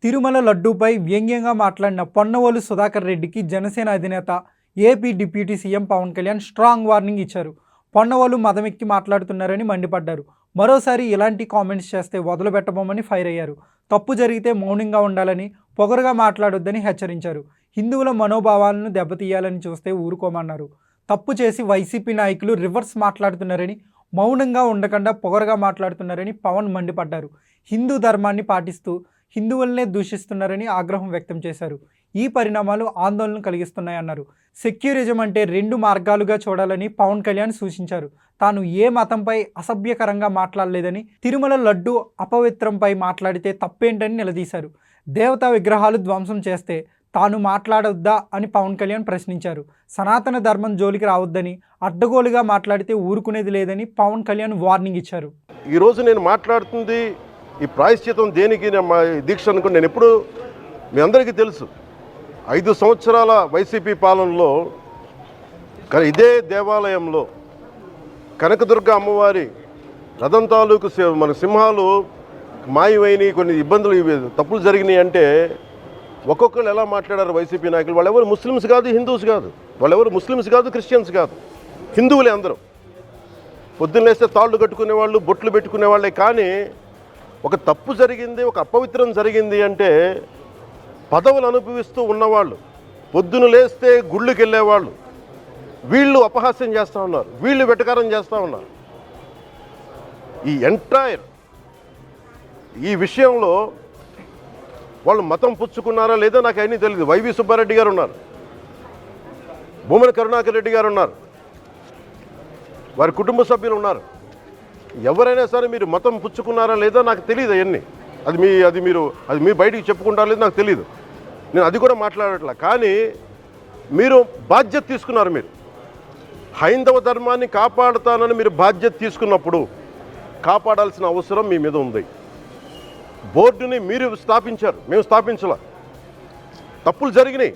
తిరుమల లడ్డూపై వ్యంగ్యంగా మాట్లాడిన పొన్నవోలు సుధాకర్ రెడ్డికి జనసేన అధినేత AP deputy CM Pawan Kalyan strong warning ఇచ్చారు. పొన్నవోలు మదమెక్కి మాట్లాడుతున్నారని మండిపడ్డారు. మరోసారి ఇలాంటి కామెంట్స్ చేస్తే వదిలిపెట్టబోమని ఫైర్ అయ్యారు. తప్పు జరిగితే మౌనంగా ఉండాలని, పొగరుగా మాట్లాడొద్దని హెచ్చరించారు. హిందువుల మనోభావాలను దెబ్బతీయాలని చూస్తే ఊరుకోమన్నారు. తప్పు చేసి వైసీపీ నాయకులు రివర్స్ మాట్లాడుతున్నారని, మౌనంగా ఉండకుండా పొగరుగా మాట్లాడుతున్నారని పవన్ మండిపడ్డారు. హిందూ ధర్మాన్ని పాటిస్తూ హిందువులనే దూషిస్తున్నారని ఆగ్రహం వ్యక్తం చేశారు. ఈ పరిణామాలు ఆందోళన కలిగిస్తున్నాయన్నారు. సెక్యులరిజం అంటే రెండు మార్గాలుగా చూడాలని పవన్ కళ్యాణ్ సూచించారు. తాను ఏ మతంపై అసభ్యకరంగా మాట్లాడలేదని, తిరుమల లడ్డు అపవిత్రంపై మాట్లాడితే తప్పేంటని నిలదీశారు. దేవతా విగ్రహాలు ధ్వంసం చేస్తే తాను మాట్లాడొద్దా అని పవన్ కళ్యాణ్ ప్రశ్నించారు. సనాతన ధర్మం జోలికి రావద్దని, అడ్డగోలుగా మాట్లాడితే ఊరుకునేది లేదని పవన్ కళ్యాణ్ వార్నింగ్ ఇచ్చారు. ఈరోజు నేను మాట్లాడుతుంది ఈ ప్రాయశ్చితం దేనికి దీక్ష అనుకుని నేను ఎప్పుడు మీ అందరికీ తెలుసు. 5 సంవత్సరాల వైసీపీ పాలనలో ఇదే దేవాలయంలో కనకదుర్గ అమ్మవారి రథం తాలూకు మన సింహాలు మాయమైనవి, కొన్ని ఇబ్బందులు తప్పులు జరిగినాయి అంటే ఒక్కొక్కరు ఎలా మాట్లాడారు వైసీపీ నాయకులు. వాళ్ళెవరు ముస్లిమ్స్ కాదు, హిందూస్ కాదు, వాళ్ళెవరు ముస్లిమ్స్ కాదు, క్రిస్టియన్స్ కాదు, హిందువులే అందరూ. పొద్దున్న లేస్తే తాళ్ళు కట్టుకునేవాళ్ళు, బొట్లు పెట్టుకునేవాళ్ళే. కానీ ఒక తప్పు జరిగింది, ఒక అపవిత్రం జరిగింది అంటే పదవులు అనుభవిస్తూ ఉన్నవాళ్ళు, పొద్దున లేస్తే గుళ్ళకి వెళ్ళేవాళ్ళు, వీళ్ళు అపహాస్యం చేస్తూ ఉన్నారు, వీళ్ళు వెటకారం చేస్తూ ఉన్నారు. ఈ ఎంటైర్ ఈ విషయంలో వాళ్ళు మతం పుచ్చుకున్నారా లేదా నాకు అన్నీ తెలియదు. వైవి సుబ్బారెడ్డి గారు ఉన్నారు, భూమన కరుణాకర్ రెడ్డి గారు ఉన్నారు, వారి కుటుంబ సభ్యులు ఉన్నారు. ఎవరైనా సరే మీరు మతం పుచ్చుకున్నారా లేదా నాకు తెలియదు. అవన్నీ అది మీరు బయటికి చెప్పుకుంటారా లేదు నాకు తెలియదు. నేను అది కూడా మాట్లాడట్లా. కానీ మీరు బాధ్యత తీసుకున్నారు. మీరు హైందవ ధర్మాన్ని కాపాడుతానని మీరు బాధ్యత తీసుకున్నప్పుడు కాపాడాల్సిన అవసరం మీ మీద ఉంది. బోర్డుని మీరు స్థాపించారు, మేము స్థాపించాల. తప్పులు జరిగినాయి.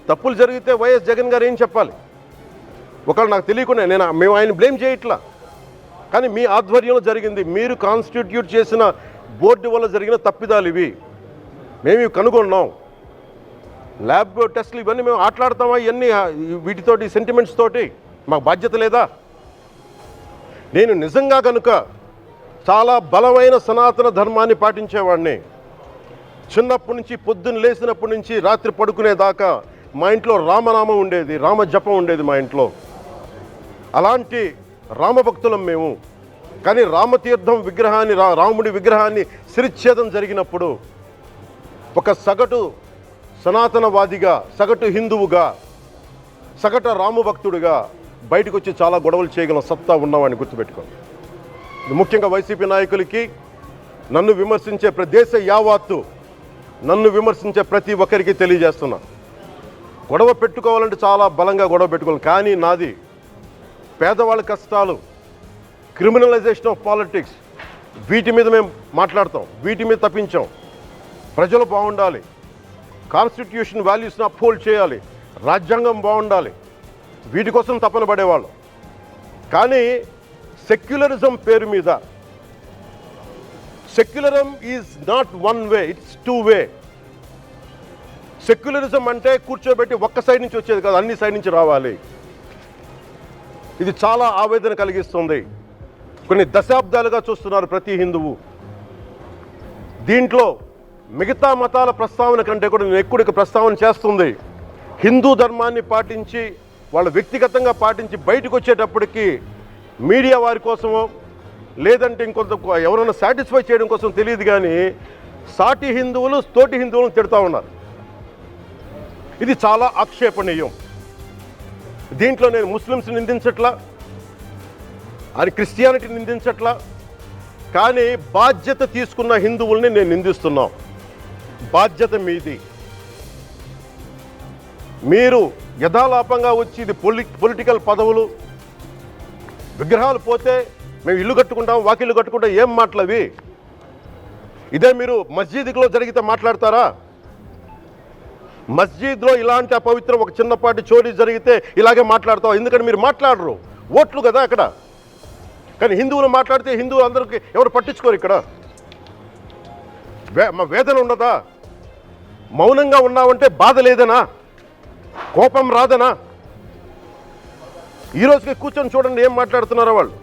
తప్పులు జరిగితే వైఎస్ జగన్ గారు ఏం చెప్పాలి? ఒకవేళ నాకు తెలియకుండా మేము ఆయన బ్లేమ్ చేయట్లా. కానీ మీ ఆధ్వర్యంలో జరిగింది, మీరు కాన్స్టిట్యూట్ చేసిన బోర్డు వల్ల జరిగిన తప్పిదాలు ఇవి. మేము ఇవి కనుగొన్నాం. ల్యాబ్ టెస్టులు ఇవన్నీ మేము ఆటలాడతామా? ఇవన్నీ వీటితోటి సెంటిమెంట్స్ తోటి మాకు బాధ్యత లేదా? నేను నిజంగా కనుక చాలా బలమైన సనాతన ధర్మాన్ని పాటించేవాడిని. చిన్నప్పటి నుంచి పొద్దున్న లేచినప్పటి నుంచి రాత్రి పడుకునేదాకా మా ఇంట్లో రామనామం ఉండేది, రామ జపం ఉండేది మా ఇంట్లో. అలాంటి రామభక్తులం మేము. కానీ రామతీర్థం విగ్రహాన్ని, రాముడి విగ్రహాన్ని శిరచ్ఛేదం జరిగినప్పుడు ఒక సగటు సనాతనవాదిగా, సగటు హిందువుగా, సగటు రామభక్తుడిగా బయటకు వచ్చి చాలా గొడవలు చేయగలం సత్తా ఉన్నవాడిని గుర్తుపెట్టుకోండి. ముఖ్యంగా వైసీపీ నాయకులకి, నన్ను విమర్శించే దేశ యావత్తు నన్ను విమర్శించే ప్రతి ఒక్కరికి తెలియజేస్తున్నా, గొడవ పెట్టుకోవాలంటే చాలా బలంగా గొడవ పెట్టుకోవాలి. కానీ నాది పేదవాళ్ళ కష్టాలు, క్రిమినలైజేషన్ ఆఫ్ పాలిటిక్స్, వీటి మీద మేము మాట్లాడతాం, వీటి మీద తప్పించాం. ప్రజలు బాగుండాలి, కాన్స్టిట్యూషన్ వాల్యూస్ని అప్హోల్డ్ చేయాలి, రాజ్యాంగం బాగుండాలి, వీటి కోసం తపన పడేవాళ్ళు. కానీ సెక్యులరిజం పేరు మీద, secularism is not one way, it's 2 way. Secularism అంటే కూర్చోబెట్టి ఒక్క సైడ్ నుంచి వచ్చేది కాదు, అన్ని సైడ్ నుంచి రావాలి. ఇది చాలా ఆవేదన కలిగిస్తుంది. కొన్ని దశాబ్దాలుగా చూస్తున్నారు ప్రతి హిందువు. దీంట్లో మిగతా మతాల ప్రస్తావన కంటే కూడా నేను ఎక్కువ ప్రస్తావన చేస్తుంది హిందూ ధర్మాన్ని పాటించి, వాళ్ళు వ్యక్తిగతంగా పాటించి బయటకు వచ్చేటప్పటికి మీడియా వారి కోసమో లేదంటే ఇంకొంత ఎవరైనా సాటిస్ఫై చేయడం కోసం తెలియదు, కానీ సాటి హిందువులు తోటి హిందువులను తిడతా ఉన్నారు. ఇది చాలా ఆక్షేపణీయం. దీంట్లో నేను ముస్లిమ్స్ నిందించట్లా, అని క్రిస్టియానిటీ నిందించట్లా. కానీ బాధ్యత తీసుకున్న హిందువుల్ని నేను నిందిస్తున్నాం. బాధ్యత మీది. మీరు యథాలాపంగా వచ్చి ఇది పొలిటికల్ పదవులు, విగ్రహాలు పోతే మేము ఇల్లు కట్టుకుంటాం, వాకిళ్ళు కట్టుకుంటాం, ఏం మాటలవి? ఇదే మీరు మస్జిద్లో జరిగితే మాట్లాడతారా? మస్జిద్లో ఇలాంటి అపవిత్రం ఒక చిన్నపాటి చోరీ జరిగితే ఇలాగే మాట్లాడతాం. ఎందుకంటే మీరు మాట్లాడరు, ఓట్లు కదా అక్కడ. కానీ హిందువులు మాట్లాడితే హిందువులు అందరికీ ఎవరు పట్టించుకోరు. ఇక్కడ మా వేదన ఉండదా? మౌనంగా ఉన్నావంటే బాధ లేదనా, కోపం రాదనా? ఈ రోజుకి కూర్చొని చూడండి ఏం మాట్లాడుతున్నారో వాళ్ళు.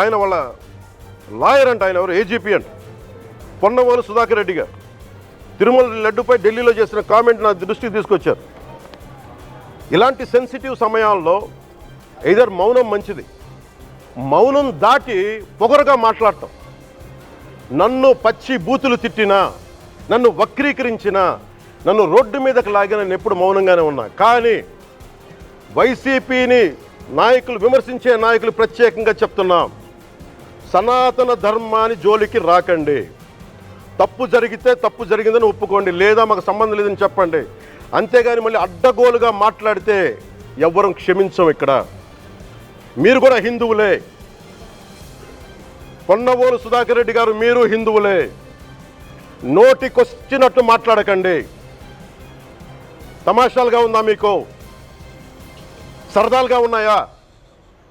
ఆయన వాళ్ళ లాయర్ అంట, ఆయన ఎవరు, ఏజీపీ అంట, పొన్నవోలు సుధాకర్ రెడ్డి గారు తిరుమల లడ్డుపై ఢిల్లీలో చేసిన కామెంట్ నా దృష్టికి తీసుకొచ్చారు. ఇలాంటి సెన్సిటివ్ సమయాల్లో ఎయిదర్ మౌనం మంచిది, మౌనం దాటి పొగరుగా మాట్లాడటం, నన్ను పచ్చి బూతులు తిట్టినా, నన్ను వక్రీకరించినా, నన్ను రోడ్డు మీదకి లాగిన నేను ఎప్పుడు మౌనంగానే ఉన్నా. కానీ వైసీపీని నాయకులు, విమర్శించే నాయకులు ప్రత్యేకంగా చెప్తున్నాం, సనాతన ధర్మాన్ని జోలికి రాకండి. తప్పు జరిగితే తప్పు జరిగిందని ఒప్పుకోండి, లేదా మాకు సంబంధం లేదని చెప్పండి. అంతేగాని మళ్ళీ అడ్డగోలుగా మాట్లాడితే ఎవ్వరం క్షమించం. ఇక్కడ మీరు కూడా హిందువులే, పొన్నవోలు సుధాకర్ రెడ్డి గారు మీరు హిందువులే, నోటికొచ్చినట్టు మాట్లాడకండి. తమాషాలుగా ఉందా మీకు? సరదాలుగా ఉన్నాయా?